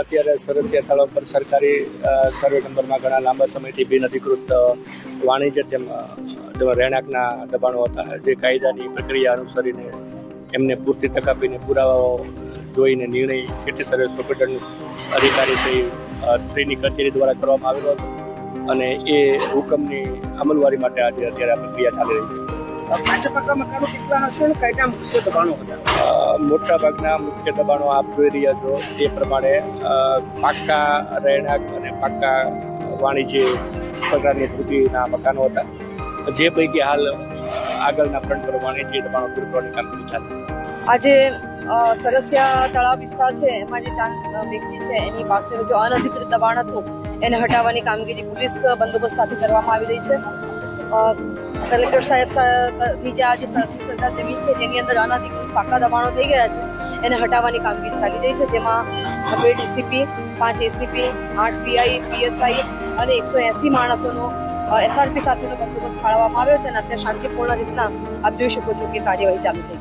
અત્યારે સરસિયા તળાવ પર સરકારી સર્વે નંબરમાં ઘણા લાંબા સમયથી બિનઅધિકૃત વાણિજ્ય જેમાં રહેણાંકના દબાણો હતા, જે કાયદાની પ્રક્રિયા અનુસરીને એમને પૂરતી તક આપીને પુરાવાઓ જોઈને નિર્ણય સિટી સર્વે સુપ્રિન્ટેન્ડન્ટ અધિકારી શ્રીની કચેરી દ્વારા કરવામાં આવેલો હતો અને એ હુકમની અમલવારી માટે આજે અત્યારે આ પ્રક્રિયા ચાલી રહી છે. કાચા પાકા મકાનો કેટલા હશે અને કયા મુખ્ય દબાણો હતા? મોટા ભાગના મુખ્ય દબાણો આપ જોઈ રહ્યા છો એ પ્રમાણે પાક્કા રહેણાંક અને પાક્કા વાણિજ્ય પ્રકારની સ્થિતિના મકાનો હતા, જે પૈકી હાલ આગળના ફ્રન્ટ પર વાણિજ્ય દબાણો દૂર કરવાની કામગીરી ચાલે છે. આજે સરસિયા તળાવ વિસ્તાર છે એમાં જે 4 વ્યક્તિ છે એની પાસે જે અનધિકૃત દબાણ હતું એને હટાવવાની કામગીરી પોલીસ બંદોબસ્ત સાથે કરવામાં આવી રહી છે. કલેક્ટર સાહેબ નીચે આ જે સરકાર જમીન છે જેની અંદર અનધિકૃત પાકા દબાણો થઈ ગયા છે એને હટાવવાની કામગીરી ચાલી રહી છે, જેમાં 2 ડીસીપી, 5 એસીપી, 8 પીઆઈ, પીએસઆઈ અને 180 માણસોનો એસઆરપી સાથેનો બંદોબસ્ત ફાળવવામાં આવ્યો છે અને અત્યારે શાંતિપૂર્ણ રીતના આપ જોઈ શકો છો કે કાર્યવાહી ચાલુ થઈ ગઈ.